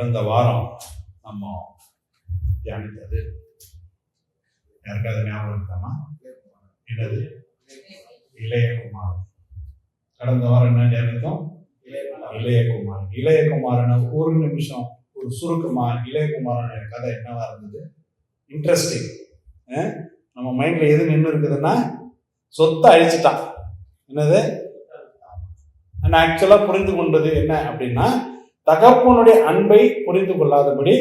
கடந்த வாரம் நம்ம தியானித்தது யாருக்காவது ஞாபகம் இருக்காமா? என்னது? இளையகுமாரன். கடந்த வாரம் என்ன தியானித்தோம்? இளையகுமாரன். இளையகுமாரனை ஒரு நிமிஷம் ஒரு சுருக்கமா இளையகுமாரனுடைய கதை என்னவா இருந்தது? இன்ட்ரெஸ்டிங். நம்ம மைண்ட்ல எது நின்று இருக்குதுன்னா, சொத்தை அழிச்சுட்டான். என்னது? நான் ஆக்சுவலா புரிந்து கொண்டது என்ன அப்படின்னா, தகப்பனுடைய அன்பை புரிந்து கொள்ளாதபடி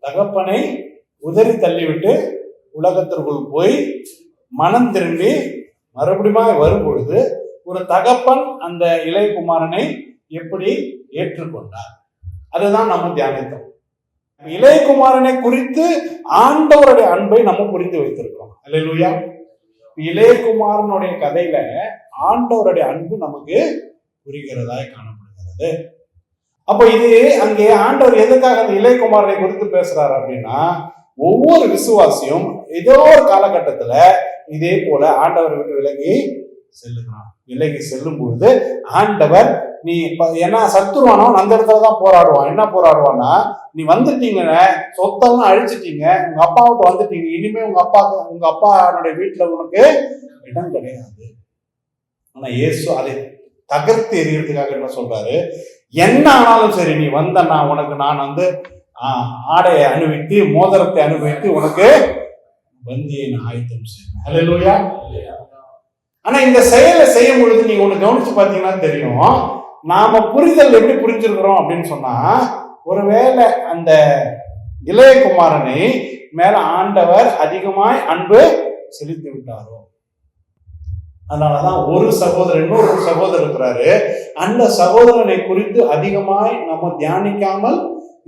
தகப்பனை உதறி தள்ளிவிட்டு உலகத்திற்குள் போய் மனம் திரும்பி மறுபடியும் வரும் பொழுது ஒரு தகப்பன் அந்த இளையகுமாரனை எப்படி ஏற்றுக்கொண்டார், அதுதான் நம்ம தியானித்தோம். இளையகுமாரனை குறித்து ஆண்டவருடைய அன்பை நம்ம புரிந்து வைத்திருக்கிறோம். அல்லேலூயா. இளையகுமாரனுடைய கதையில ஆண்டவருடைய அன்பு நமக்கு புரிகிறதாய் காணப்படுகிறது. அப்ப இது அங்கே ஆண்டவர் எதுக்காக அந்த இளையகுமாரனை குறித்து பேசுறாரு அப்படின்னா, ஒவ்வொரு விசுவாசியும் ஏதோ ஒரு காலகட்டத்துல இதே போல ஆண்டவரை விட்டு விலகி செல்லுகிறான். விலகி செல்லும் பொழுது ஆண்டவர், நீ என்ன சத்துருவானோ அந்த இடத்துல தான் போராடுவான். என்ன போராடுவான்னா, நீ வந்துட்டீங்க, சொத்தெல்லாம் அழிச்சிட்டீங்க, உங்க அப்பா விட்டு வந்துட்டீங்க, இனிமே உங்க அப்பாவுடைய வீட்டுல உனக்கு இடம் கிடையாது. ஆனா இயேசு அதை தகர்த்து எறியறதுக்காக என்ன சொல்றாரு? என்ன ஆனாலும் சரி, நீ வந்தன்னா உனக்கு நான் ஆடையை அனுபவித்து மோதிரத்தை அனுபவித்து உனக்கு வந்தியை ஆயத்தம் செய்வேன். அல்லேலூயா. ஆனா இந்த செயலை செய்யும் பொழுது நீங்க ஒண்ணு கவனிச்சு பாத்தீங்கன்னா தெரியும், நாம புரிதல் எப்படி புரிஞ்சிருக்கிறோம் அப்படின்னு சொன்னா, ஒருவேளை அந்த இளையகுமாரனை மேல ஆண்டவர் அதிகமாய் அன்பு செலுத்தி விட்டாரோ. அதனாலதான் ஒரு சகோதரன் இன்னொரு சகோதரர் இருக்கிறாரு, அந்த சகோதரனை குறித்து அதிகமாய் நம்ம தியானிக்காமல்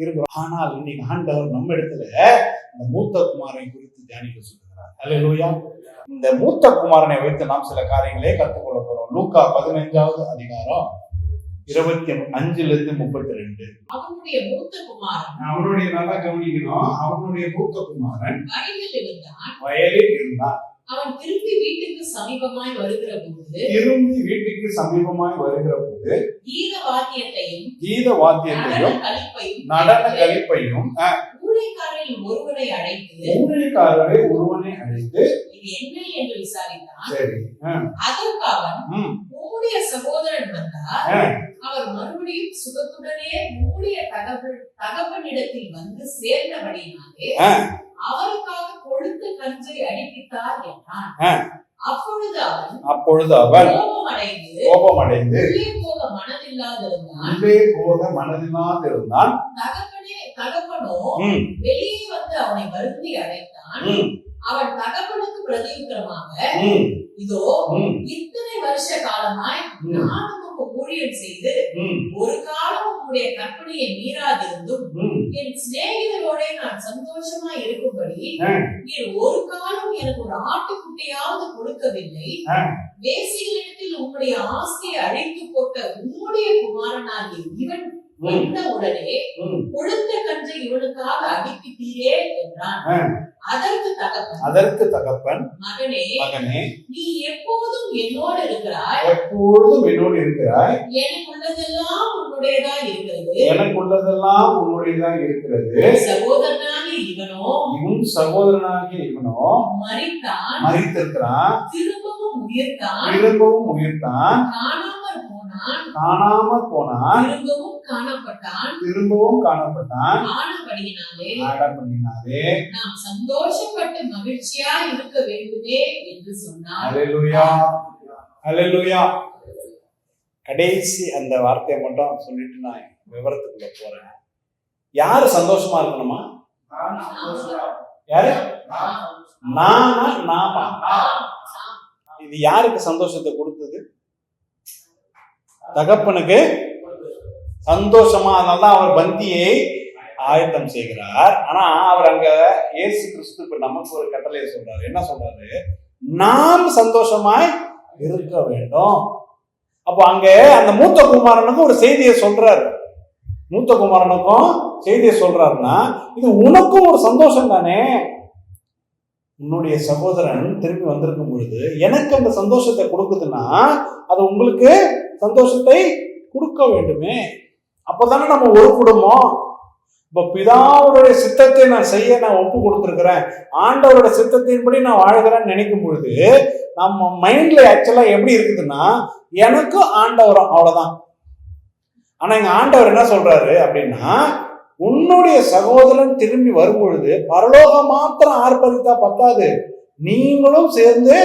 இருக்கிறோம். ஆனால் இன்னைக்கு ஆண்டவர் நம்ம இடத்துல இந்த மூத்த குமாரனை குறித்து தியானிக்க சொல்லுகிறார். அல்லேலூயா. இந்த மூத்த குமாரனை வைத்து நாம் சில காரியங்களே கற்றுக்கொள்ள போறோம். லூக்கா 15வது அதிகாரம் 25-32. அவனுடைய மூத்த குமாரன், அவனுடைய நல்லா கவனிக்கணும், அவனுடைய மூத்த குமாரன் வயலில் இருந்தான். அவன் திரும்பி வீட்டுக்கு சமீபமாய் வருகிற போது கீத வாத்தியத்தையும் நடன களிப்பையும் ஊழியக்காரரில் ஒருவனை அழைத்து இது என்ன என்று விசாரித்தான். அதற்கு அவன், உம்முடைய சகோதரன் வந்தார், அவர் மறுபடியும் சுகத்துடனே உம்முடைய தகப்பனிடத்தில் வந்து சேர்ந்தபடினாலே அவருக்காக கொழுத்த கஞ்சை அடிப்பித்தார் என்றான். அப்பொழுது அவன் கோபமடைந்து உள்ளே போக மனதில்லாதிருந்தான். தகப்பனோ வெளியே வந்து அவனை வருந்தி அழைத்தான். அவன் தகப்பனுக்கு பிரதியுத்தரமாக, இதோ இத்தனை வருஷ காலமாய் நான் உமக்கு ஊழியம் செய்து ஒரு காலம் உம்முடைய கற்பனையை மீறாதிருந்தும் என் சிநேகிதரோட நான் சந்தோஷமா இருக்கும்படி நீர் ஒரு காலம் எனக்கு ஒரு ஆட்டுக்குட்டியாவது கொடுக்கவில்லை. வேசிகளிடத்தில் உம்முடைய ஆஸ்தியை அழைத்து போட்ட உம்முடைய குமாரனாகிய இவன் வந்த உடனே கொழுத்த கன்றை இவனுக்காக அடிப்பித்தீரே என்றான். அதற்கு தகப்பன், மகனே, நீ எப்போதும் என்னோடு இருக்கிறாய், எனக்குள்ளதெல்லாம் உன்னுடையதா இருக்கிறது. சகோதரனாகிய இவனோ மரித்திருக்கிறான், திரும்பவும் உயிர்த்தான், காணாமற் போனான், திரும்பவும் காணப்பட்டான். ஆனபடியினாலே நாம் சந்தோஷப்பட்டு மகிழ்ச்சியா இருக்க வேண்டுமே என்று சொன்னார். அல்லேலூயா, அல்லேலூயா. கடைசி அந்த வார்த்தையை மட்டும் சொல்லிட்டு நான் விவரத்துக்குள்ள போறேன். யாரு சந்தோஷமா இருக்கணுமா? யாரு? நாம. இது யாருக்கு சந்தோஷத்தை கொடுத்தது? தகப்பனுக்கு சந்தோஷமா. அதனால்தான் அவர் பந்தியை ஆயத்தம் செய்கிறார். ஆனா அவர் அங்க இயேசு கிறிஸ்து நமக்கு ஒரு கட்டளையை சொல்றாரு. என்ன சொல்றாரு? நாம் சந்தோஷமாய் இருக்க வேண்டும். அப்போ அங்க அந்த மூத்த குமாரனுக்கும் ஒரு செய்தியை சொல்றாரு. மூத்த குமாரனுக்கும் செய்தியை சொல்றாருன்னா, இது உனக்கும் ஒரு சந்தோஷம் தானே. உன்னுடைய சகோதரன் திரும்பி வந்திருக்கும் பொழுது எனக்கு அந்த சந்தோஷத்தை கொடுக்குதுன்னா அது உங்களுக்கு சந்தோஷத்தை கொடுக்க வேண்டுமே. அப்பதானே நம்ம ஒரு குடும்பம். இப்போ பிதாவுடைய சித்தத்தை நான் ஒப்பு கொடுத்துருக்கிறேன், ஆண்டவரோட சித்தத்தின்படி நான் வாழ்கிறேன்னு நினைக்கும் பொழுது நம்ம மைண்ட்ல ஆக்சுவலா எப்படி இருக்குதுன்னா எனக்கும் ஆண்டவரும் அவ்வளவுதான். ஆனா எங்க ஆண்டவர் என்ன சொல்றாரு அப்படின்னா, உன்னுடைய சகோதரன் திரும்பி வரும் பொழுது பரலோகம் மாத்திரம் ஆர்ப்பரித்தா பத்தாது, நீங்களும் சேர்ந்து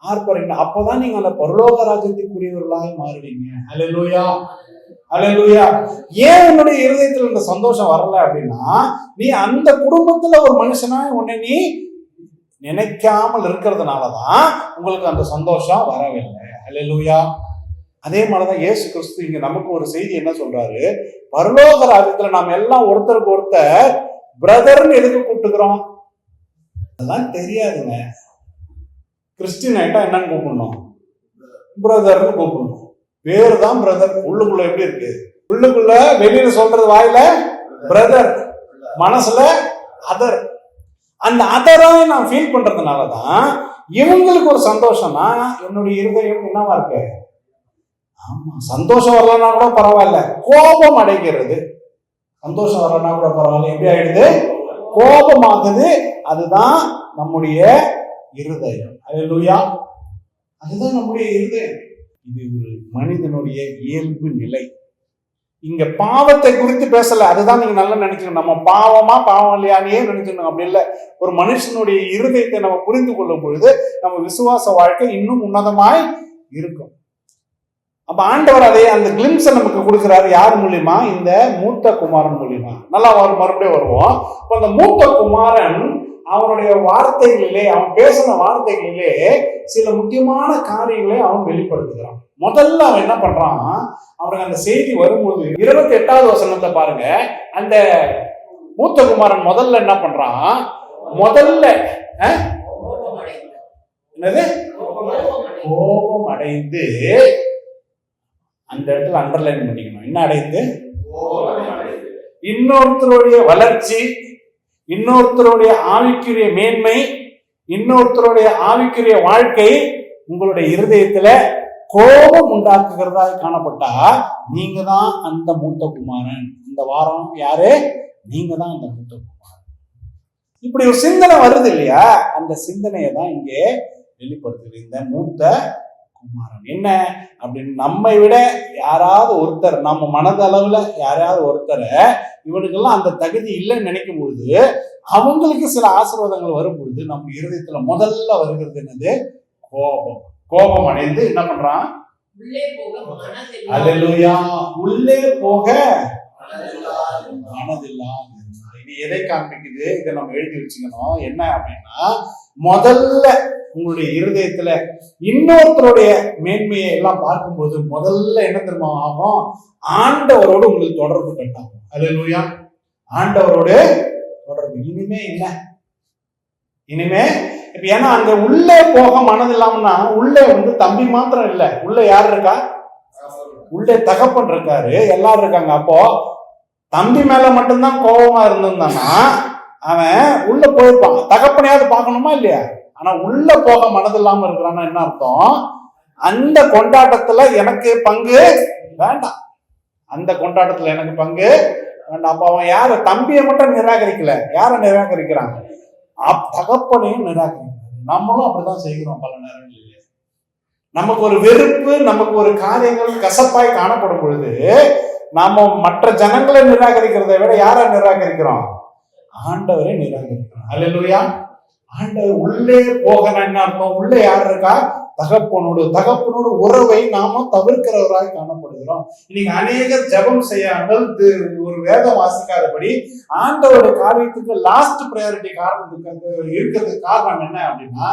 ஆர்ப்பரிக்கணும். அப்பதான் நீங்க அந்த பரலோக ராஜ்யத்துக்குரியவர்களாய் மாறுவீங்க. அல்லேலூயா, அல்லேலூயா. ஏன் உன்னுடைய இருதயத்துல இந்த சந்தோஷம் வரல அப்படின்னா, நீ அந்த குடும்பத்துல ஒரு மனுஷனா உன்னை நீ நினைக்காமல் இருக்கிறதுனாலதான் உங்களுக்கு அந்த சந்தோஷம் வரவில்லை. அல்லேலூயா. அதே மாதிரிதான் இயேசு கிறிஸ்து இங்க நமக்கு ஒரு செய்தி என்ன சொல்றாரு, பரலோக ராஜ்யத்துல நாம எல்லாம் ஒருத்தருக்கு ஒருத்தர் பிரதர்னு எதுக்கு கூப்பிட்டுக்கிறோம்? அதெல்லாம் தெரியாதுங்க. கிறிஸ்டின் ஆயிட்டா என்னன்னு கூப்பிடணும்? பிரதர்னு கூப்பிடணும். பேரு தான் பிரதர். உள்ளுக்குள்ள எப்படி இருக்கு? உள்ளுக்குள்ள வெளியில சொல்றது வாயில பிரதர், மனசுல அதர். அந்த அதரா நான் ஃபீல் பண்றதுனாலதான் இவங்களுக்கு ஒரு சந்தோஷம்னா என்னுடைய இருதயம் என்னவா இருக்கு? ஆமா, சந்தோஷம் வரலன்னா கூட பரவாயில்ல, கோபம் அடைகிறது. சந்தோஷம் வரலன்னா கூட பரவாயில்ல, எப்படி ஆயிடுது? கோபமாகுது. அதுதான் நம்முடைய இருதயம். அல்லேலூயா. அதுதான் நம்முடைய இருதயம். இது ஒரு மனிதனுடைய இயல்பு நிலை. இங்க பாவத்தை குறித்து பேசல, அதுதான் நீங்க நல்லா நினைக்கணும். நம்ம பாவமா பாவம் இல்லையானே நினைக்கணும். அப்படி இல்லை, ஒரு மனுஷனுடைய இருதயத்தை நம்ம புரிந்து கொள்ளும் பொழுது நம்ம விசுவாச வாழ்க்கை இன்னும் உன்னதமாய் இருக்கும். அப்ப ஆண்டவர் அதை அந்த கிளிம்ஸை நமக்கு கொடுக்கிறாரு. யார் மூலியமா? இந்த மூத்த குமாரன் மூலியமா. நல்லா மறுபடியும் வருவோம். இப்ப அந்த மூத்த குமாரன் அவனுடைய வார்த்தைகளிலே, அவன் பேசின வார்த்தைகளிலே சில முக்கியமான காரியங்களை அவன் வெளிப்படுத்துகிறான். முதல்ல அவன் என்ன பண்றான், அவனுக்கு அந்த செய்தி வரும்போது 28வது வசனத்தை பாருங்க. அந்த மூத்த குமாரன் முதல்ல என்ன பண்றான்? முதல்ல என்னது? கோபம் அடைந்து, அந்த இடத்துல அண்டர்லைன் பண்ணிக்கணும். என்ன அடைந்து? இன்னொருத்தருடைய வளர்ச்சி, இன்னொருத்தருடைய ஆவிக்குரிய மேன்மை, இன்னொருத்தருடைய ஆவிக்குரிய வாழ்க்கை உங்களுடைய இருதயத்துல கோபம் உண்டாக்குகிறதா காணப்பட்டா நீங்க தான் அந்த மூத்த குமாரன். இந்த வாரம் யாரு? நீங்க தான் அந்த மூத்த குமாரன். இப்படி ஒரு சிந்தனை வருது இல்லையா? அந்த சிந்தனையை தான் இங்கே வெளிப்படுத்துது இந்த மூத்த குமாரன். என்ன அப்படின்னு, நம்மை விட யாராவது ஒருத்தர், நம்ம மனதளவுல யாராவது ஒருத்தரை இவனுக்கெல்லாம் அந்த தகுதி இல்லைன்னு நினைக்கும் பொழுது, அவங்களுக்கு சில ஆசீர்வாதங்கள் வரும் பொழுது நம்ம இருதயத்துல முதல்ல வருகிறது என்னது? கோபம். கோபம் அடைந்து என்ன பண்றான்? அல்லேலூயா, உள்ளே போக மனதில்லாம. இது எதை காண்பிக்குது? இதை நம்ம எழுதி வச்சுக்கணும். என்ன அப்படின்னா, முதல்ல உங்களுடைய இருதயத்துல இன்னொருத்தருடைய மேன்மையை எல்லாம் பார்க்கும்போது முதல்ல என்ன தெரியுமா ஆகும்? ஆண்டவரோடு உங்களுக்கு தொடர்பு கட்டாகும். அல்லேலூயா. ஆண்டவரோடு தொடர்பு. இனிமே என்ன? இனிமே இப்ப ஏன்னா அங்க உள்ளே போக மனது இல்லாமன்னா, உள்ளே தம்பி மாத்திரம் இல்ல, உள்ள யார் இருக்கா? உள்ளே தகப்பன் இருக்காரு, எல்லாரும் இருக்காங்க. அப்போ தம்பி மேல மட்டும்தான் கோபமா இருந்திருந்தானா அவன் உள்ள போயிருப்பான். தகப்பனையாவது பார்க்கணுமா இல்லையா? ஆனா உள்ள போக மனது இல்லாம இருக்கிறான்னா என்ன அர்த்தம்? அந்த கொண்டாட்டத்துல எனக்கு பங்கு வேண்டாம், அந்த கொண்டாட்டத்துல எனக்கு பங்கு வேண்டாம். அப்ப அவன் யாரு? தம்பியை மட்டும் நிராகரிக்கல, யார நிராகரிக்கிறான்? தகப்பனையும் நிராகரிக்கிறான். நம்மளும் அப்படிதான் செய்கிறோம் பல நேரங்களில். நமக்கு ஒரு வெறுப்பு, நமக்கு ஒரு காரியங்கள் கசப்பாய் காணப்படும் பொழுது நாம மற்ற ஜனங்களை நிராகரிக்கிறதை விட யாரை நிராகரிக்கிறோம்? ஆண்டவரை நிராகரிக்கிறோம். அல்லேலூயா. ஆண்டவர் உள்ளே போகணும். என்ன அர்த்தம்? உள்ளே யார் இருக்கா? தகப்பனோடு உறவை நாம தவிர்க்கிறவராய் காணப்படுகிறோம். இன்னைக்கு அநேகர் ஜெபம் செய்யாமல் ஒரு வேதம் வாசிக்காதபடி ஆண்டவருடைய காரியத்துக்கு லாஸ்ட் ப்ரையாரிட்டி காரணத்துக்கு இருக்கிறதுக்கு காரணம் என்ன அப்படின்னா,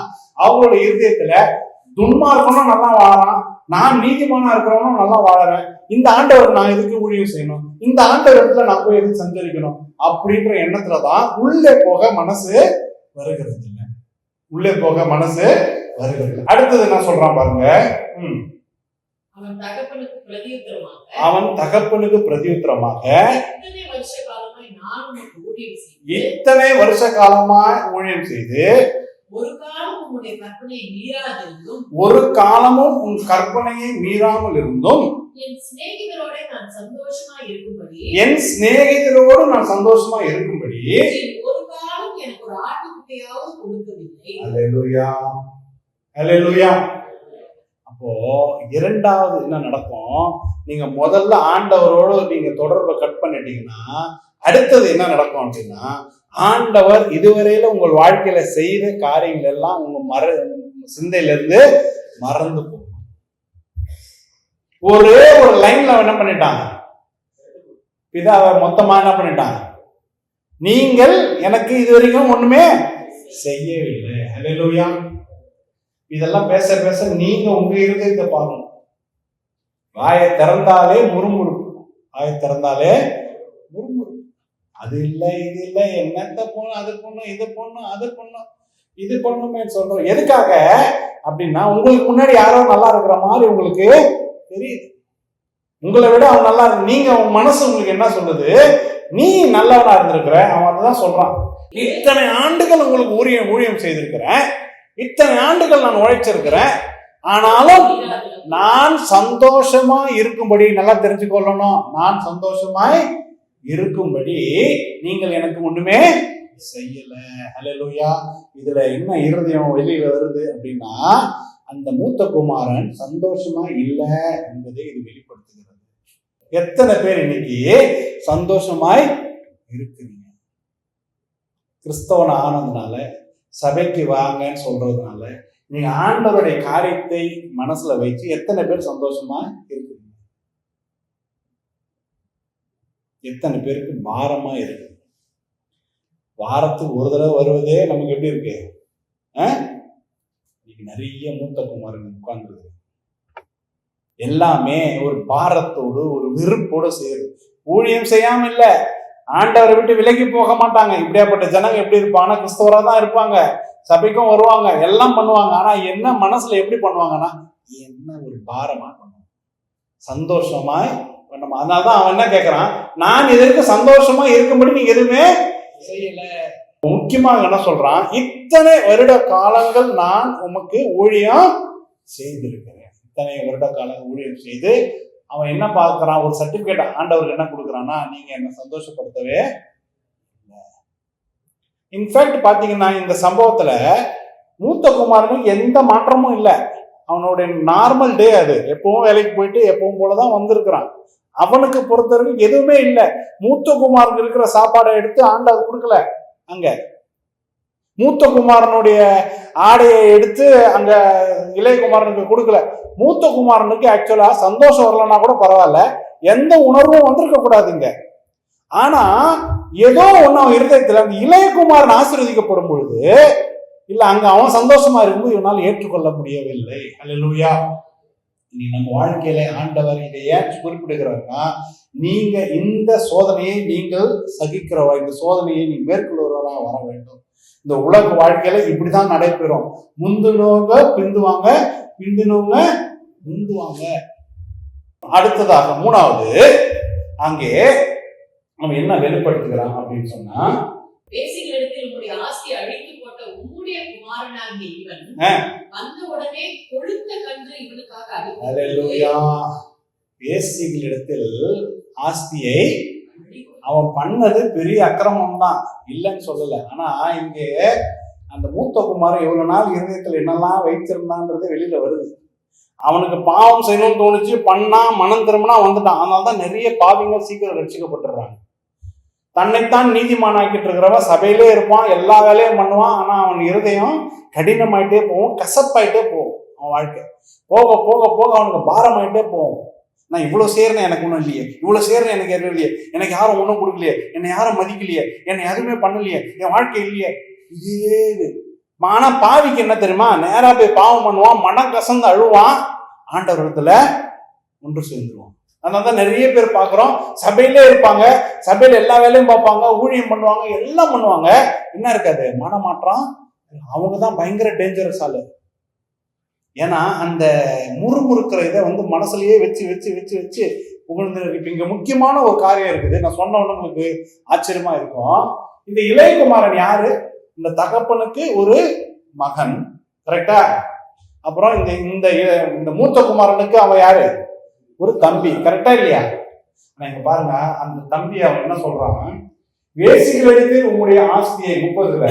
அவங்களுடைய இருதயத்துல துன்மார்க்கனும் நல்லா வாழறான், நான் நீதிமானா இருக்கிறவனும் நல்லா வாழறேன், இந்த ஆண்டவர் நான் எதுக்கு ஊழியம் செய்யணும், இந்த ஆண்டவர் இடத்துல நான் போய் எதுக்கு சஞ்சரிக்கணும் அப்படின்ற எண்ணத்துலதான் உள்ளே போக மனசு வருகிறது இல்லை. உள்ளே போக மனசு வருகிறது. அடுத்தது என்ன சொல்றான் பாருங்க. அவன் தகப்பனுக்கு பிரதியுத்தரமாக இத்தனை வருஷ காலமா ஊழியம் செய்து உன்னுடைய கற்பனையை மீறாதிருந்தும் ஒரு காலமும் உன் கற்பனையை மீறாமல் இருந்தும் என் சிநேகிதரோட நான் சந்தோஷமா இருக்கும்படி என் சிநேகிதரோடு நான் சந்தோஷமா இருக்கும்படி ஒரு காலம் எனக்கு ஒரு ஆட்டுக்குட்டியாவது கொடுக்கவில்லை. அல்லேலூயா, அல்லேலூயா. அப்போ இரண்டாவது என்ன நடக்கும்? நீங்க முதல்ல ஆண்டவரோடு நீங்க தொடர்பை கட் பண்ணிட்டீங்கன்னா அடுத்தது என்ன நடக்கும் அப்படின்னா, ஆண்டவர் இதுவரையில உங்கள் வாழ்க்கையில செய்த காரியங்கள் எல்லாம் உங்க சிந்தையில இருந்து மறந்து போகும். ஒரே ஒரு லைன்ல என்ன பண்ணிட்டாங்க, பிதாவை மொத்தமா என்ன பண்ணிட்டாங்க, நீங்கள் எனக்கு இது வரைக்கும் ஒண்ணுமே செய்யவில்லை. அல்லேலூயா. இதெல்லாம் பேச பேச நீங்க உங்க இருதயத்தை பார்க்கணும். வாயை திறந்தாலே முறுமுறுப்பு, வாயை திறந்தாலே முறுமுறுப்பு. அது இல்லை இது இல்லை, என்னத்த போகணும், அது போகணும், இது போகணும், அது போகணும், இது பண்ணுமே சொல்றோம். எதுக்காக அப்படின்னா, உங்களுக்கு முன்னாடி யாரோ நல்லா இருக்கிற மாதிரி உங்களுக்கு தெரியுது. உங்களை விட அவன் நல்லா இருக்கு. நீங்க உங்க மனசு உங்களுக்கு என்ன சொல்லுது? நீ நல்லவனா இருந்திருக்கிற, அவன் அதுதான் சொல்றான். இத்தனை ஆண்டுகள் உங்களுக்கு ஊழியம் செய்திருக்கிறேன், இத்தனை ஆண்டுகள் நான் உழைச்சிருக்கிறேன், ஆனாலும் நான் சந்தோஷமா இருக்கும்படி, நல்லா தெரிஞ்சுக்கொள்ளணும், நான் சந்தோஷமாய் இருக்கும்படி நீங்கள் எனக்கு ஒண்ணுமே செய்யல. அல்லேலூயா. இதுல என்ன இருதயம் வெளியில வருது அப்படின்னா, அந்த மூத்த குமாரன் சந்தோஷமா இல்லை என்பதை இது வெளிப்படுத்துகிறது. எத்தனை பேர் இன்னைக்கு சந்தோஷமாய் இருக்கிறீங்க? கிறிஸ்தவன் ஆனதுனால, சபைக்கு வாங்கன்னு சொல்றதுனால, நீங்க ஆண்டவருடைய காரியத்தை மனசுல வச்சு எத்தனை பேர் சந்தோஷமா இருக்கிறீங்க? எத்தனை பேருக்கு பாரமா இருக்கு? வாரத்துக்கு ஒரு தடவை வருவதே நமக்கு எப்படி இருக்கு? இன்னைக்கு நிறைய மூத்த குமாரங்க உட்கார்ந்துருக்கு. எல்லாமே ஒரு பாரத்தோடு ஒரு வெறுப்போடு செய்யுது. ஊழியம் செய்யாம இல்ல, ஆண்டவரை விட்டு விலகி போக மாட்டாங்க. இப்படியாப்பட்ட ஜனங்க எப்படி இருப்பாங்கன்னா, கிறிஸ்தவரா தான் இருப்பாங்க, சபைக்கும் வருவாங்க, எல்லாம் பண்ணுவாங்க. ஆனா என்ன மனசுல எப்படி பண்ணுவாங்கன்னா, என்ன ஒரு பாரமா பண்ணுவாங்க, சந்தோஷமாய் பண்ணுமா. அதனாலதான் அவன் என்ன கேட்கறான், நான் இதற்கு சந்தோஷமா இருக்கும்படி நீங்க எதுவுமே செய்யல. முக்கியமாக என்ன சொல்றான், இத்தனை வருட காலங்கள் நான் உமக்கு ஊழியம் செய்திருக்கிறேன். இத்தனை வருட காலங்கள் ஊழியம் செய்து அவன் என்ன பார்க்கிறான், ஒரு சர்டிபிகேட் ஆண்டவருக்கு என்ன கொடுக்குறான்னா, நீங்க என்ன சந்தோஷப்படுத்தவே இல்லை. இன்ஃபேக்ட் பாத்தீங்கன்னா, இந்த சம்பவத்துல மூத்த குமாரனுக்கு எந்த மாற்றமும் இல்லை. அவனுடைய நார்மல் டே அது, எப்பவும் வேலைக்கு போயிட்டு எப்பவும் போலதான் வந்திருக்கிறான். அவனுக்கு பொறுத்த வரைக்கும் எதுவுமே இல்லை. மூத்த குமாரனுக்கு இருக்கிற சாப்பாடை எடுத்து ஆண்டவர் கொடுக்கல. அங்க மூத்த குமாரனுடைய ஆடையை எடுத்து அங்க இளைய குமாரனுக்கு கொடுக்கல. மூத்த குமாரனுக்கு ஆக்சுவலா சந்தோஷம் வரலன்னா கூட பரவாயில்ல, எந்த உணர்வும் வந்திருக்க கூடாதுங்க. ஆனா ஏதோ ஒண்ணு அவன் இருதயத்துல, அந்த இளைய குமாரன் ஆசீர்வதிக்கப்படும் பொழுது இல்ல, அங்க அவன் சந்தோஷமா இருக்கும்போது இவனால் ஏற்றுக்கொள்ள முடியவில்லை. அல்லேலூயா. நீ நம்ம வாழ்க்கையில ஆண்டவர் இதை ஏன் குறிப்பிடுகிறார்னா, நீங்க இந்த சோதனையை நீங்கள் சகிக்கிறவா, இந்த சோதனையை நீ மேற்கொள்வரா வர வேண்டும். இந்த உலக வாழ்க்கையில இப்படிதான் நடைபெறும். முந்தினவங்க பிந்துவாங்க, பிந்தினவங்க முந்துவாங்க. அடுத்ததாக மூணாவது, அங்கே நம்ம என்ன வெளிப்படுத்துகிறான் அப்படின்னு சொன்னா, வேசிகளிடத்தில் உம்முடைய ஆஸ்தி அழித்து போட்ட உம்முடைய குமாரனாகிய இவன் வந்த உடனே கொழுத்த கன்று இவனுக்காக அல்லேலூயா. வேசிகளிடத்தில் ஆஸ்தியை அவன் பண்ணது பெரிய அக்கிரமம் தான், இல்லைன்னு சொல்லல. ஆனா இங்கே அந்த மூத்த குமாரன் எவ்வளவு நாள் இருதயத்தில் என்னெல்லாம் வைத்திருந்தான்றது வெளியில வருது. அவனுக்கு பாவம் செய்யணும்னு தோணுச்சு, பண்ணா மனம் திரும்பினா வந்துட்டான். அதனாலதான் நிறைய பாவிங்க சீக்கிரம் ரட்சிக்கப்பட்டுறாங்க. தன்னைத்தான் நீதிமானாக்கிட்டு இருக்கிறவன் சபையிலே இருப்பான், எல்லா வேலையும் பண்ணுவான். ஆனா அவன் இருதயம் கடினமாயிட்டே போகும், கசப்பாயிட்டே போகும். அவன் வாழ்க்கை போக போக போக அவனுக்கு பாரமாயிட்டே போகும். நான் இவ்வளவு செய்யறேன்னு எனக்கு ஒன்றும் இல்லையே, இவ்வளவு செய்யறேன்னு எனக்கு எதுவும் இல்லையே, எனக்கு யாரும் ஒன்றும் கொடுக்கலையே, என்னை யாரும் மதிக்கலையே, என்னை எதுவுமே பண்ணலையே, என் வாழ்க்கை இல்லையே, இதே இது. ஆனா பாவிக்கு என்ன தெரியுமா, நேரா போய் பாவம் பண்ணுவான், மனம் கசந்து அழுவான், ஆண்டவரத்துல ஒன்று சேர்ந்துருவான். அதனாலதான் நிறைய பேர் பாக்குறோம், சபையிலே இருப்பாங்க, சபையில எல்லா வேலையும் பார்ப்பாங்க, ஊழியம் பண்ணுவாங்க, எல்லாம் பண்ணுவாங்க, என்ன இருக்காது, மனமாற்றம். அவங்கதான் பயங்கர டேஞ்சரஸ் ஆளு. ஏன்னா அந்த முறுமுறுக்கிற இதை மனசுலயே வச்சு வச்சு வச்சு வச்சு உங்களுக்கு இப்ப இங்க முக்கியமான ஒரு காரியம் இருக்குது. நான் சொன்ன உடனே உங்களுக்கு ஆச்சரியமா இருக்கும். இந்த இளையகுமாரன் யாரு? இந்த தகப்பனுக்கு ஒரு மகன், கரெக்டா? அப்புறம் இந்த இந்த இந்த மூத்த குமாரனுக்கு அவன் யாரு? ஒரு தம்பி. கரெக்டா இல்லையா? நீங்க பாருங்க, அந்த தம்பி அவன் என்ன சொல்றான்? வேசிகளிடத்தில் உம்முடைய ஆஸ்தியை 30ல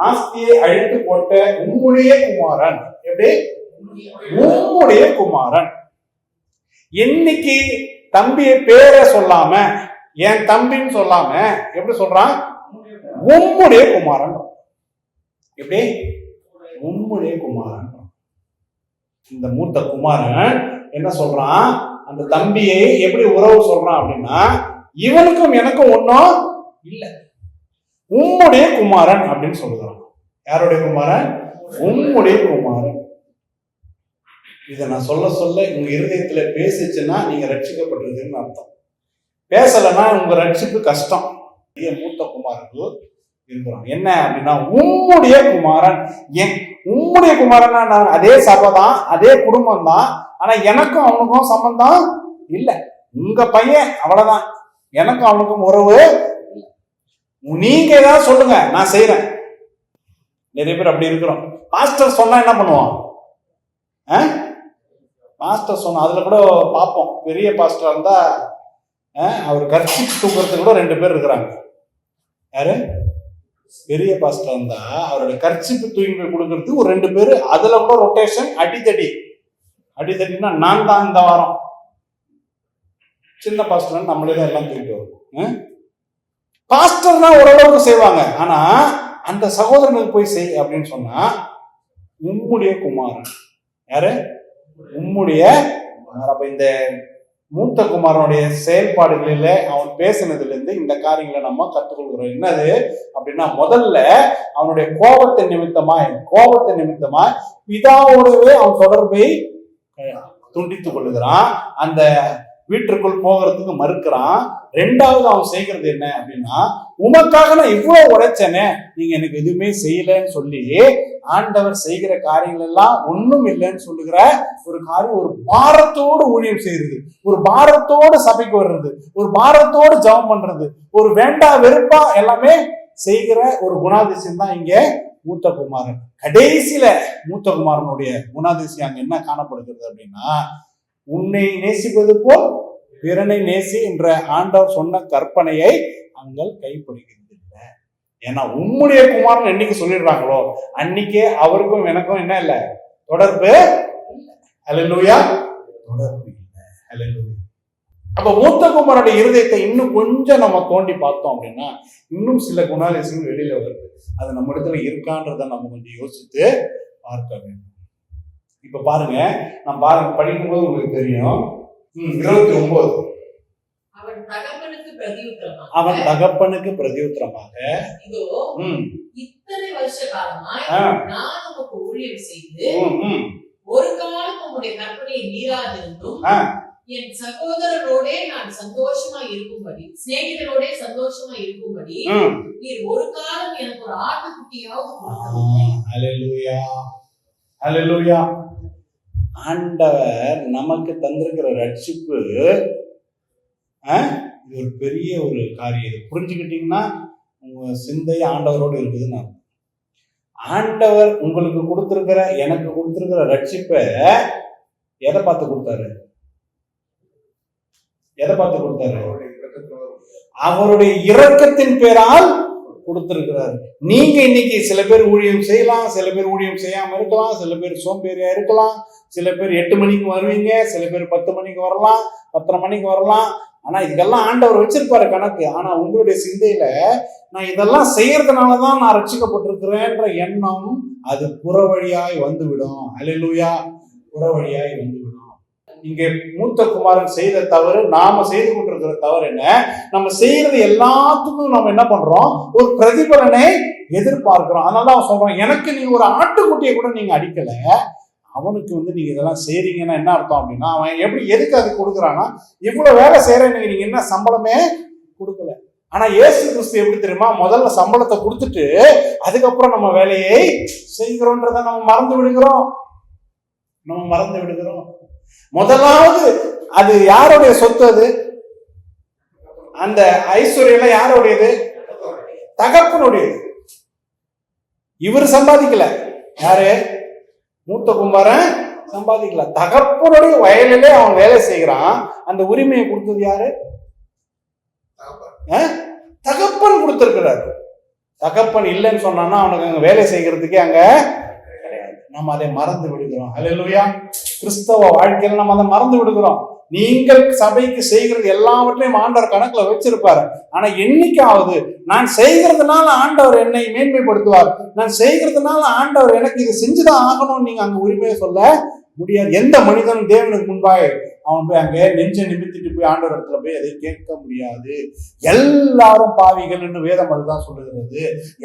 ஆஸ்தியை அழித்து போட்ட உம்முடைய குமாரன். எப்படி? உம்முடைய குமாரன். என்னைக்கு தம்பியை பேரை சொல்லாம, என் தம்பின்னு சொல்லாம எப்படி சொல்றான்? உம்முடைய குமாரன். எப்படி? உம்முடைய குமாரன். இந்த மூத்த குமாரன் என்ன சொல்றான்? அந்த தம்பியை எப்படி உறவு சொல்றான் அப்படின்னா, இவனுக்கும் எனக்கும் ஒன்னும் இல்ல, உம்முடைய குமாரன் அப்படின்னு சொல்லுகிறான். யாருடைய குமாரன்? உம்முடைய குமாரன். இதை நான் சொல்ல சொல்ல உங்க இருதயத்துல பேசிச்சுன்னா நீங்க ரட்சிக்கப்பட்டிருக்குன்னு அர்த்தம். பேசலைன்னா உங்க ரட்சிப்பு கஷ்டம். மூத்த குமாரர்கள் இருக்கிறான். என்ன அப்படின்னா உம்முடைய குமாரன். ஏன் உம்முடைய குமாரன்னா அதே சபை தான், அதே குடும்பம் தான், ஆனா எனக்கும் அவனுக்கும் சம்பந்தம் இல்லை. உங்க பையன் அவ்வளவுதான், எனக்கும் அவனுக்கும் உறவு. நீங்க ஏதாவது சொல்லுங்க, நான் செய்யறேன். நிறைய பேர் அப்படி இருக்கிறோம். பாஸ்டர் சொன்னா என்ன பண்ணுவான்? பாஸ்டர் சொன்ன அதுல கூட பார்ப்போம். பெரிய பாஸ்டர் இருந்தா அவர் கட்சி தூக்குறதுக்கு கூட 2 பேர் இருக்கிறாங்க. யாரு? பெரிய பாஸ்டர் இருந்தா அவரோட கர்ச்சிப்பு தூக்கி போய் கொடுக்கறதுக்கு ஒரு 2 பேர். அதுல கூட ரொட்டேஷன், அடித்தடினா நான் தான் இந்த வாரம். சின்ன பாஸ்டர் நம்மளே தான் எல்லாம் தூக்கிட்டு வரும். பாஸ்டர்னா ஓரளவுக்கு செய்வாங்க. ஆனா அந்த சகோதரனுக்கு போய் செய் அப்படின்னு சொன்னா உம்முடைய குமாரன். யாரு? உம்முடைய. அப்ப இந்த மூத்த குமாரனுடைய செயல்பாடுகளில அவன் பேசினதுல இருந்து இந்த காரியங்களை நம்ம கற்றுக்கொள்கிறோம். என்னது அப்படின்னா, முதல்ல அவனுடைய கோபத்தை நிமித்தமாய் பிதாவோடவே அவன் தொடர்பை துண்டித்துக் கொள்ளுகிறான். அந்த வீட்டிற்குள் போகிறதுக்கு மறுக்கிறான். 2வது அவன் செய்கிறது என்ன அப்படின்னா, உமக்காக நான் இவ்வளவு உழைச்சேனே, நீங்க எனக்கு எதுவுமே செய்யலன்னு சொல்லி ஆண்டவர் செய்கிற காரியங்கள் எல்லாம் ஒண்ணும் இல்லைன்னு சொல்லுகிற ஒரு காரியம். ஒரு பாரத்தோடு ஊழியம் செய்யறது, ஒரு பாரத்தோடு சபைக்கு வர்றது, ஒரு பாரத்தோடு ஜெபம் பண்றது, ஒரு வேண்டா வெறுப்பா எல்லாமே செய்கிற ஒரு குணாதிசயம் தான் இங்க மூத்த குமாரன். கடைசியில மூத்த குமாரனுடைய குணாதிசயம் அங்க என்ன காணப்படுகிறது அப்படின்னா, உன்னை நேசிப்பது போல் பிறனை நேசி என்ற ஆண்டவர் சொன்ன கற்பனையை அங்கள் கைப்பிடிக்கிறது இல்லை. ஏன்னா உம்முடைய குமாரன் என்னைக்கு சொல்லிடுறாங்களோ அன்னைக்கே அவருக்கும் எனக்கும் என்ன இல்லை? தொடர்பு. அல்லேலூயா. தொடர்பு இல்லை. அல்லேலூயா. அப்ப மூத்த குமாரனுடைய இருதயத்தை இன்னும் கொஞ்சம் நம்ம தோண்டி பார்த்தோம் அப்படின்னா இன்னும் சில குணாதிசயங்கள் வெளியில வருது. அது நம்ம இடத்துல இருக்கான்றதை நம்ம கொஞ்சம் யோசித்து பார்க்க வேண்டும். இப்ப பாருங்க, நான் படிக்கும்போது உங்களுக்கு தெரியும். 29 அவன் தகப்பனுக்கு பிரதியுத்தரமாக இதோ இத்தனை வருஷ காலமாய் நான் உமக்கு ஊழியம் செய்து ஒரு காலம் உம்முடைய கற்பனையை மீறாதிருந்தும் என் சகோதரரோடே நான் சந்தோஷமா இருக்கும்படி, சிநேகிதரோடே சந்தோஷமா இருக்கும்படி நீர் ஒரு காலம் எனக்கு ஒரு ஆட்டுக்குட்டியாவது கொடுத்ததில்லை. அல்லேலூயா. அல்லேலூயா. ஆண்டவர் நமக்கு தந்திருக்கிற ரட்சிப்பு இது ஒரு பெரிய ஒரு காரியம். இது புரிஞ்சுக்கிட்டீங்கன்னா உங்க சிந்தை ஆண்டவரோடு இருக்குதுன்னு. ஆண்டவர் உங்களுக்கு கொடுத்திருக்கிற, எனக்கு கொடுத்திருக்கிற ரட்சிப்பை எதை பார்த்து கொடுத்தாரு? எதை பார்த்து கொடுத்தாரு? அவருடைய இரக்கத்தின் பேரால் கொடுத்திருக்கிறார். நீங்க இன்னைக்கு சில பேர் ஊழியம் செய்யலாம், சில பேர் ஊழியம் செய்யாம இருக்கலாம், சில பேர் சோம்பேறியா இருக்கலாம், சில பேர் 8 மணிக்கு வருவீங்க, சில பேர் 10 மணிக்கு வரலாம், 10:30 மணிக்கு வரலாம். ஆனா இதுக்கெல்லாம் ஆண்டவர் வச்சிருப்பாரு கணக்கு. ஆனா உங்களுடைய சிந்தையில நான் இதெல்லாம் செய்யறதுனாலதான் நான் ரட்சிக்கப்பட்டிருக்கிறேன்ற எண்ணம் அது புறவழியாய் வந்துவிடும். அல்லேலூயா. புறவழியாய் வந்துவிடும். இங்க மூத்த குமாரன் செய்த தவறு, நாம செய்து கொண்டிருக்கிற தவறு என்ன? நம்ம செய்யறது எல்லாத்துக்கும் நம்ம என்ன பண்றோம்? ஒரு பிரதிபலனை எதிர்பார்க்கிறோம். அதனால அவன் சொல்றான், எனக்கு நீங்க ஒரு ஆட்டுக்குட்டியை கூட நீங்க அடிக்கல, அவனுக்கு நீங்க இதெல்லாம் செய்றீங்கன்னா என்ன அர்த்தம் அப்படின்னா, அவன் எதுக்கு அது கொடுக்குறான்னா, இவ்வளவு வேலை செய்யறேன், நீங்க என்ன சம்பளமே கொடுக்கல. ஆனா இயேசு கிறிஸ்து எப்படி தெரியுமா? முதல்ல சம்பளத்தை கொடுத்துட்டு அதுக்கப்புறம் நம்ம வேலையை செய்கிறோன்றதை நம்ம மறந்து விடுகிறோம். முதலாவது அது யாருடைய சொத்து? அது அந்த ஐஸ்வர்யம் யாருடையது? தகப்பனுடையது. இவர் சம்பாதிக்கல. யாரு? மூத்த குமாரன் சம்பாதிக்கல. தகப்பனுடைய வயலிலே அவன் வேலை செய்கிறான். அந்த உரிமையை கொடுத்தது யாரு? தகப்பன் கொடுத்திருக்கிறாரு. தகப்பன் இல்லைன்னு சொன்னான்னா அவனுக்கு அங்க வேலை செய்கிறதுக்கே அங்க கிடையாது. நம்ம அதை மறந்து விடுகிறோம். அல்லேலூயா. கிறிஸ்தவ வாழ்க்கையில நம்ம அதை மறந்து விடுகிறோம். நீங்கள் சபைக்கு செய்கிறது எல்லாவற்றையும் ஆண்டவர் கணக்குல வச்சிருப்பாரு. ஆனா என்னைக்காவது நான் செய்கிறதுனால ஆண்டவர் என்னை மேன்மைப்படுத்துவார், நான் செய்கிறதுனால ஆண்டவர் எனக்கு இது செஞ்சுதான் ஆகணும்னு நீங்க அங்க உரிமையை சொல்ல முடியாது. எந்த மனிதனும் தேவனுக்கு முன்பாக அவன் போய் அங்க நெஞ்சை நிமித்திட்டு போய் ஆண்டவர் இடத்துல போய் அதை கேட்க முடியாது. எல்லாரும் பாவிகள் என்று வேதம் அதுதான் சொல்லுகிறது.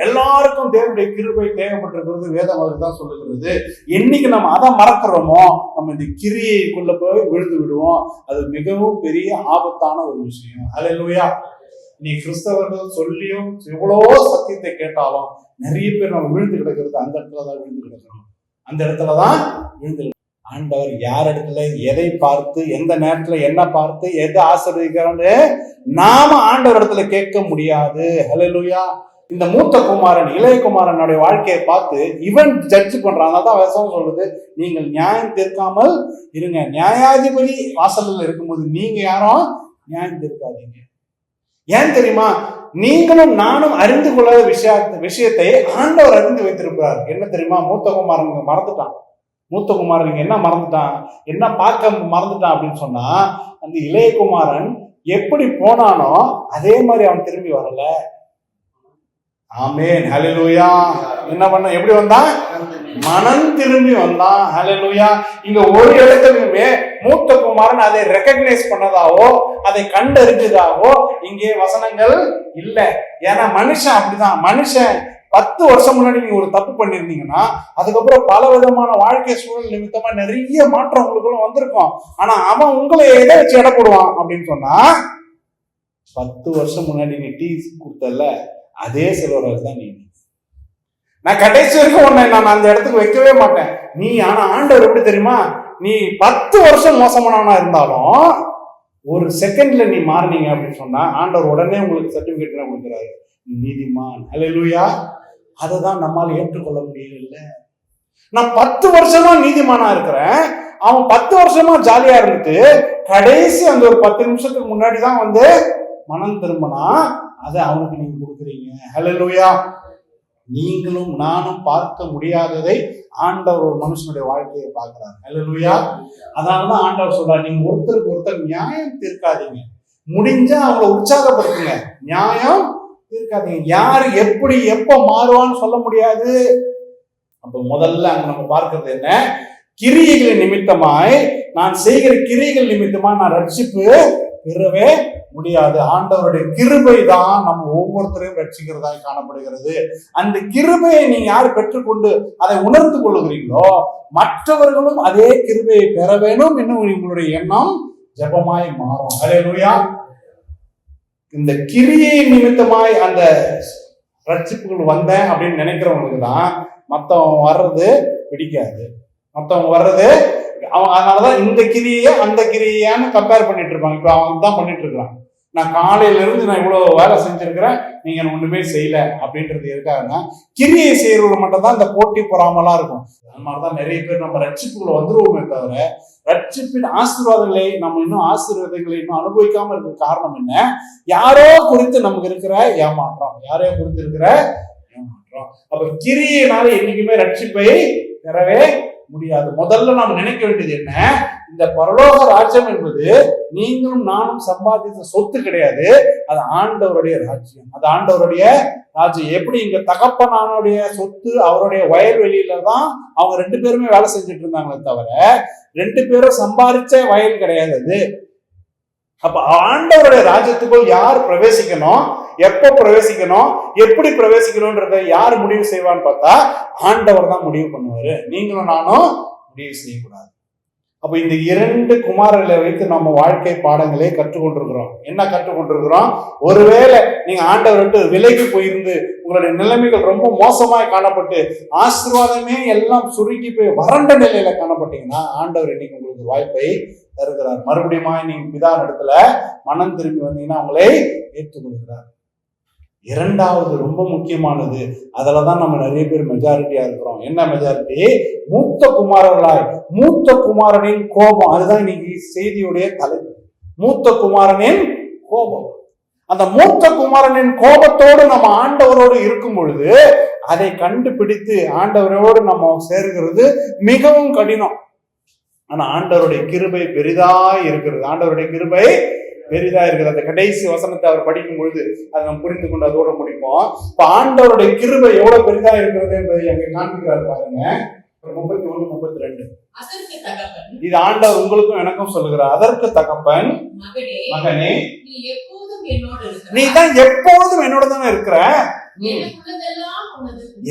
எல்லாருக்கும் தேவனுடைய கிருபை தேவைப்பட்டிருக்கிறது வேதம் அதுதான் சொல்லுகிறது. என்னைக்கு நம்ம அதை மறக்கிறோமோ நம்ம இந்த கிரியைக்குள்ள போய் விழுந்து விடுவோம். அது மிகவும் பெரிய ஆபத்தான ஒரு விஷயம். அல்லேலூயா. நீ கிறிஸ்தவர்கள் சொல்லியும் எவ்வளவோ சத்தியத்தை கேட்டாலும் நிறைய பேர் நம்ம விழுந்து கிடக்கிறது அந்த இடத்துலதான் விழுந்து கிடக்கிறோம். அந்த இடத்துலதான் விழுந்து. ஆண்டவர் யார் இடத்துல எதை பார்த்து எந்த நேரத்துல என்ன பார்த்து எதை ஆசீர்வதிக்கிறான்னு நாம ஆண்டவர் இடத்துல கேட்க முடியாது. ஹல்லேலூயா. இந்த மூத்த குமாரன் இளைய குமாரனுடைய வாழ்க்கையை பார்த்து இவன் ஜட்ஜ் பண்றான். அதான் வசனம் சொல்லுது, நீங்கள் நியாயம் தீர்க்காமல் இருங்க. நியாயாதிபதி வாசல்ல இருக்கும்போது நீங்க யாரும் நியாயம் தீர்க்காதீங்க. ஏன் தெரியுமா? நீங்களும் நானும் அறிந்து கொள்ளாத விஷயத்தை ஆண்டவர் அறிந்து வைத்திருக்கிறார். என்ன தெரியுமா? மூத்த குமாரன் மறந்துட்டான். மூத்த குமாரன் என்ன மறந்துட்டான், என்ன பார்க்க மறந்துட்டான் அப்படின்னு சொன்னா, அந்த இளைய குமாரன் எப்படி போனானோ அதே மாதிரி அவன் திரும்பி வரல. ஆமென். ஹல்லேலூயா. என்ன பண்ண, எப்படி வந்தான்? மனம் திரும்பி வந்தான். ஹல்லேலூயா. இங்க ஒரு இடத்துலயுமே மூத்த குமாரன் அதை ரெகக்னைஸ் பண்ணதாவோ அதை கண்டறிஞ்சதாவோ இங்கே வசனங்கள் இல்ல. ஏன்னா மனுஷன் அப்படிதான். மனுஷன் 10 வருஷம் முன்னாடி நீங்க ஒரு தப்பு பண்ணிருந்தீங்கன்னா அதுக்கப்புறம் பல விதமான வாழ்க்கை சூழல் நிமித்தமா நிறைய மாற்றம் உங்களுக்குள்ள வந்திருக்கும். ஆனா அவன் உங்களை எதை வச்சு எடை போடுவான் அப்படின்னு சொன்னா, 10 வருஷம் முன்னாடி நீ டீ கொடுத்தல அதே செல்வராஜ் தான் நீ. நான் கடைசி வரைக்கும் உன்னை நான் அந்த இடத்துக்கு வைக்கவே மாட்டேன் நீ. ஆனா ஆண்டவர் எப்படி தெரியுமா? நீ 10 வருஷம் மோசமானவனா இருந்தாலும் ஒரு செகண்ட்ல நீ மாறினீங்க அப்படின்னு சொன்னா ஆண்டவர் உடனே உங்களுக்கு சர்டிபிகேட் கொடுக்குறாரு, நீதிமான். அல்லேலூயா. அதை தான் நம்மால் ஏற்றுக்கொள்ள முடியல. நான் 10 வருஷமா நீதிமானா இருக்கிறேன், அவன் 10 வருஷமா ஜாலியா இருந்துட்டு கடைசி அந்த ஒரு 10 நிமிஷத்துக்கு முன்னாடி தான் வந்து மனம் திரும்பினா அதை அவனுக்கு நீங்க கொடுக்குறீங்க. அல்லேலூயா. நீங்களும் நானும் பார்க்க முடியாததை ஆண்டவர் ஒரு மனுஷனுடைய வாழ்க்கையை பார்க்கிறார். அல்லேலூயா. அதனாலதான் ஆண்டவர் சொல்றார், நீங்க ஒருத்தருக்கு ஒருத்தர் நியாயம் தீர்க்காதீங்க, முடிஞ்சா அவங்களை உற்சாகப்படுத்துங்க, நியாயம் இருக்காதீங்க. யாரு எப்படி எப்ப மாறுவான்னு சொல்ல முடியாது. அப்ப முதல்ல அங்க நம்ம பார்க்கிறது என்ன? கிரியைகள் நிமித்தமாய் நான் செய்கிற கிரியைகள் நிமித்தமாய் நான் ரட்சிப்பு பெறவே முடியாது. ஆண்டவருடைய கிருபை தான் நம்ம ஒவ்வொருத்தரையும் ரட்சிக்கிறதாக காணப்படுகிறது. அந்த கிருபையை நீங்க யார் பெற்றுக்கொண்டு அதை உணர்ந்து கொள்ளுகிறீங்களோ மற்றவர்களும் அதே கிருபையை பெற வேணும் என்னும் உங்களுடைய எண்ணம் ஜெபமாய் மாறும். அல்லேலூயா. இந்த கிரியை நிமித்தமாய் அந்த ரட்சிப்புகள் வந்தேன் அப்படின்னு நினைக்கிறவங்களுக்கு தான் மற்றவங்க வர்றது பிடிக்காது. மற்றவங்க வர்றது அவன் அதனாலதான் இந்த கிரியை அந்த கிரியையான்னு கம்பேர் பண்ணிட்டு இருப்பாங்க. இப்போ அவங்க தான் பண்ணிட்டு இருக்கிறான். நான் காலையில இருந்து நான் இவ்வளவு வேலை செஞ்சிருக்கிறேன், நீங்க ஒண்ணுமே செய்யல அப்படின்றது எதுக்காகனா கிரியை செய்யறவங்க மட்டும் தான் இந்த போட்டி பொறாமலாம் இருக்கும். அது மாதிரிதான் நிறைய பேர் நம்ம ரட்சிப்புக்குள்ள வந்துருவோமே தவிர ரட்சிப்பின் ஆசீர்வாதங்களை நம்ம இன்னும் ஆசீர்வாதங்களை இன்னும் அனுபவிக்காம இருக்க காரணம் என்ன? யாரோ குறித்து நமக்கு இருக்கிற ஏமாற்றம், யாரோ குறித்து இருக்கிற ஏமாற்றம். அப்ப கிரியையினால என்னைக்குமே ரட்சிப்பை பெறவே முடியாது. முதல்ல நாம் நினைக்க வேண்டியது என்ன? இந்த பரலோக ராஜ்யம் என்பது நீங்களும் நானும் சம்பாதித்த சொத்து கிடையாது, அது ஆண்டவருடைய ராஜ்யம். அது ஆண்டவருடைய ராஜ்யம். எப்படி இங்க தகப்பனானுடைய சொத்து அவருடைய வயல்வெளியில தான் அவங்க 2 பேருமே வேலை செஞ்சுட்டு இருந்தாங்களே தவிர 2 பேரும் சம்பாதிச்ச வயல் கிடையாது அது. அப்ப ஆண்டவருடைய ராஜ்யத்துக்குள் யார் பிரவேசிக்கணும், எப்ப பிரவேசிக்கணும், எப்படி பிரவேசிக்கணும்ன்றத யார் முடிவு செய்வான்னு பார்த்தா ஆண்டவர் தான் முடிவு பண்ணுவாரு. நீங்களும் நானும் முடிவு செய்யக்கூடாது. அப்ப இந்த 2 குமாரர்களை வைத்து நம்ம வாழ்க்கை பாடங்களே கற்றுக்கொண்டிருக்கிறோம். என்ன கற்றுக்கொண்டிருக்கிறோம்? ஒருவேளை நீங்க ஆண்டவர் விட்டு விலகி போயிருந்து உங்களுடைய நிலைமைகள் ரொம்ப மோசமாய் காணப்பட்டு ஆசீர்வாதமே எல்லாம் சுருங்கி போய் வறண்ட நிலையில காணப்பட்டீங்கன்னா ஆண்டவர் இன்னைக்கு உங்களுக்கு வாய்ப்பை தருகிறார். மறுபடியும் நீங்க பிதா இடத்துல மனம் திரும்பி வந்தீங்கன்னா உங்களை ஏற்றுக்கொள்கிறார். இரண்டாவது ரொம்ப முக்கியமானது, அதுலதான் நம்ம நிறைய பேர் மெஜாரிட்டியா இருக்கிறோம். என்ன மெஜாரிட்டி? மூத்த குமாரர்களாய், மூத்த குமாரனின் கோபம். அதுதான் இன்னைக்கு செய்தியுடைய தலைப்பு, மூத்த குமாரனின் கோபம். அந்த மூத்த குமாரனின் கோபத்தோடு நம்ம ஆண்டவரோடு இருக்கும் பொழுது அதை கண்டுபிடித்து ஆண்டவரோடு நம்ம சேர்கிறது மிகவும் கடினம். ஆனா ஆண்டவருடைய கிருபை பெரிதாய் இருக்கிறது. ஆண்டவருடைய கிருபை பெரிதா இருக்குது. அந்த கடைசி வசனத்தை அவர் படிக்கும் பொழுது அதை நம்ம புரிந்து கொண்டு அதோட முடிப்போம். இப்ப ஆண்டவருடைய கிருபை எவ்வளவு பெரிதா இருக்கிறது என்பதை அங்கே காண்பிக்கிறார் பாருங்க. 31, 32. இது ஆண்டவர் உங்களுக்கும் எனக்கும் சொல்லுகிறார். அதற்கு தகப்பன், மகனே நீ தான் எப்பொழுதும் என்னோட தானே இருக்கிற,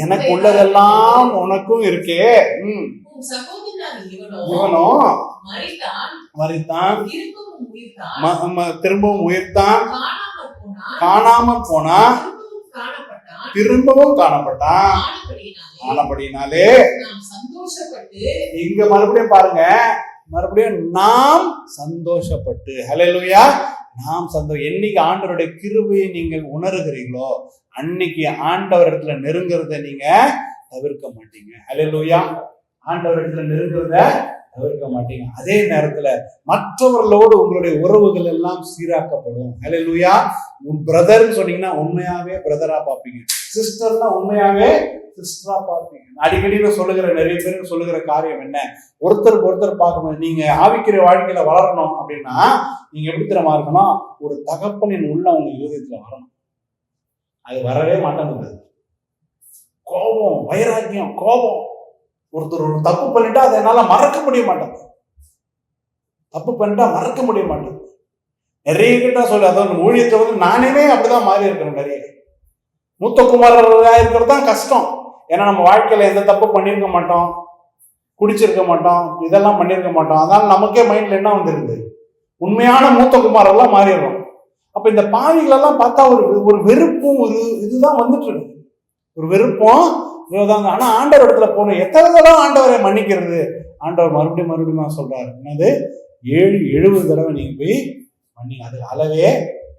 எனக்கு உள்ளதெல்லாம் உனக்கும் இருக்கே. இவனோ மரித்தான், திரும்பவும் உயிர்த்தான், காணாமல் போனா, திரும்பவும் காணப்பட்டான். ஆனபடினாலே இங்க மறுபடியும் பாருங்க, மறுபடியும் நாம் சந்தோஷப்பட்டு, ஹல்லேலூயா, நாம் என்னைக்கு ஆண்டவருடைய கிருபையை நீங்கள் உணர்கிறீங்களோ அன்னைக்கு ஆண்டவர் இடத்துல நெருங்குறத நீங்க தவிர்க்க மாட்டீங்க. ஹல்லேலூயா, ஆண்டவர் இடத்துல நெருங்குறத தவிர்க்க மாட்டீங்க. அதே நேரத்துல மற்றவர்களோடு உங்களுடைய உறவுகள் எல்லாம் சீராக்கப்படும். ஹல்லேலூயா. உன் பிரதர்ன்னு சொன்னீங்கன்னா உண்மையாவே பிரதரா பார்ப்பீங்க, சிஸ்டர்னா உண்மையாவே சிஸ்டரா பார்ப்பீங்க. அடிக்கடி சொல்லுகிற நிறைய பேருக்கு சொல்லுகிற காரியம் என்ன, ஒருத்தருக்கு ஒருத்தர் பார்க்கும்போது நீங்க ஆவிக்கிற வாழ்க்கையில வளரணும் அப்படின்னா நீங்க எப்படி திறமா இருக்கணும், ஒரு தகப்பனின் உள்ள உங்க இருதயத்துல வரணும். அது வரவே மாட்டேங்குது. கோபம், வைராக்கியம், கோபம். ஒருத்தர் ஒரு தப்பு பண்ணிட்டா அதை என்னால மறக்க முடிய மாட்டேங்குது. தப்பு பண்ணிட்டா மறக்க முடிய மாட்டேங்குது. நிறைய கிட்ட சொல்லு, அதாவது ஊழியத்தை நானே அப்படிதான் மாறி இருக்கிறேன். நிறைய மூத்த குமாரர்களாக இருக்கிறது தான் கஷ்டம். ஏன்னா நம்ம வாழ்க்கையில எந்த தப்பு பண்ணியிருக்க மாட்டோம், குடிச்சிருக்க மாட்டோம், இதெல்லாம் பண்ணியிருக்க மாட்டோம். அதனால நமக்கே மைண்ட்ல என்ன வந்துருது, உண்மையான மூத்த குமாரெல்லாம் மாறிடுறோம். அப்ப இந்த பாவிகளெல்லாம் பார்த்தா ஒரு வெறுப்பும் ஒரு இதுதான் வந்துட்டு இருக்கு, ஒரு வெறுப்பும் இதுதாங்க. ஆனா ஆண்டவர் இடத்துல போகணும். எத்தனை தடவை ஆண்டவரை மன்னிக்கிறது? ஆண்டவர் மறுபடியும் சொல்றாரு, என்னது 70 தடவை நீங்க போய் மன்னிங்க, அது அளவே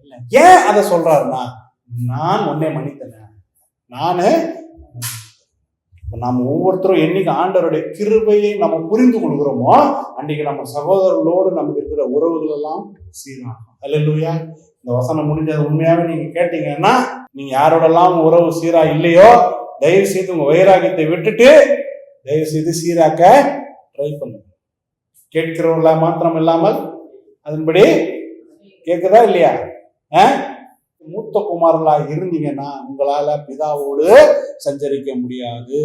இல்லை. ஏன் அதை சொல்றாருன்னா, நான் உன்னை மன்னித்தேன். நானு நம்ம ஒவ்வொருத்தரும் என்னைக்கு ஆண்டவருடைய கிருபையை நம்ம புரிந்து கொள்கிறோமோ அன்னைக்கு நம்ம சகோதரர்களோடு நமக்கு இருக்கிற உறவுகள் எல்லாம் சீராகும். ஹல்லேலூயா. இந்த வசனம் முடிஞ்சது உண்மையாவே நீங்க கேட்டீங்கன்னா, நீங்க யாரோடெல்லாம் உறவு சீரா இல்லையோ தயவு செய்து உங்க வைராகியத்தை விட்டுட்டு தயவு செய்து சீராக்க ட்ரை பண்ணுங்க. கேட்கிறவர்களா மாத்திரம் இல்லாமல் அதன்படி கேட்குதா இல்லையா? மூத்த குமாரர்களா இருந்தீங்கன்னா உங்களால பிதாவோடு சஞ்சரிக்க முடியாது.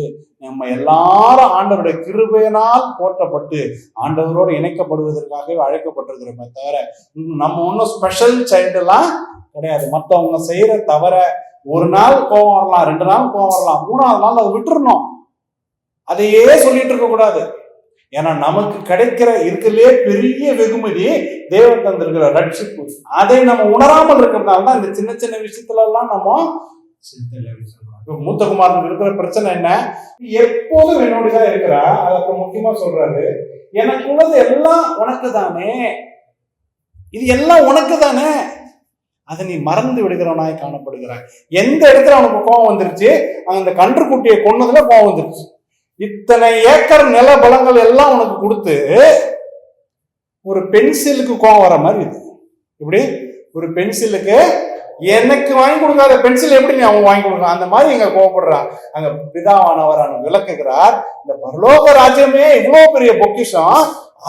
நம்ம எல்லாரும் ஆண்டவருடைய கிருபையினால் போற்றப்பட்டு ஆண்டவரோடு இணைக்கப்படுவதற்காகவே அழைக்கப்பட்டிருக்கிறோமே தவிர நம்ம ஒன்றும் ஸ்பெஷல் சைல்டு எல்லாம் கிடையாது. மற்றவங்க செய்யற தவிர ஒரு நாள் கோபம் வரலாம், 2 நாள் கோபம் வரலாம், 3ஆவது நாள் அதை விட்டுறணும். அதையே சொல்லிட்டு இருக்க கூடாது. ஏன்னா நமக்கு கிடைக்கிற இருக்கிறதுலே பெரிய வெகுமதி தேவன் தந்திருக்கிற ரட்சிப்பு. அதை நம்ம உணராமல் இருக்கிறதுனால தான் இந்த சின்ன சின்ன விஷயத்துல எல்லாம் நம்ம மூத்த குமாரனுக்கு இருக்கிற பிரச்சனை என்ன, எப்போதும் என்னோடதான் இருக்கிறா. அதுக்கு முக்கியமா சொல்றாரு, எனக்கு உள்ளது எல்லாம் உனக்கு தானே, இது எல்லாம் உனக்கு தானே, அதை நீ மறந்து விடுகிறவனாய் காணப்படுகிறாய். எந்த இடத்துல அவனுக்கு கோபம் வந்துருச்சு, அந்த கன்றுக்குட்டியை கொன்னதுல கோபம் வந்துருச்சு. இத்தனை ஏக்கர் நில பலங்கள் எல்லாம் உனக்கு கொடுத்து ஒரு பென்சிலுக்கு கோவம் வர மாதிரி இது. இப்படி ஒரு பென்சிலுக்கு எனக்கு வாங்கி கொடுக்காத பென்சில் எப்படி நீ அவன் வாங்கி கொடுக்கலாம், அந்த மாதிரி இங்க கோவப்படுறான். அங்க பிதாவானவர் விளக்குகிறார், இந்த பரலோக ராஜ்யமே இவ்வளவு பெரிய பொக்கிஷம்,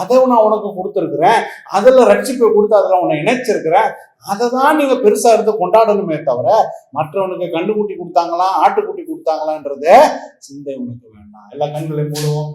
அதை நான் உனக்கு கொடுத்துருக்கிறேன், அதுல ரட்சிப்பை கொடுத்து அதுல உன்னை இணைச்சிருக்கிறேன், அதை தான் நீங்க பெருசா இருந்து கொண்டாடணுமே தவிர மற்றவனுக்கு கண்டுக்குட்டி கொடுத்தாங்களா ஆட்டுக்குட்டி கொடுத்தாங்களான்றத சிந்தை உனக்கு வேண்டாம். எல்லா கண்களையும் மூடுவோம்.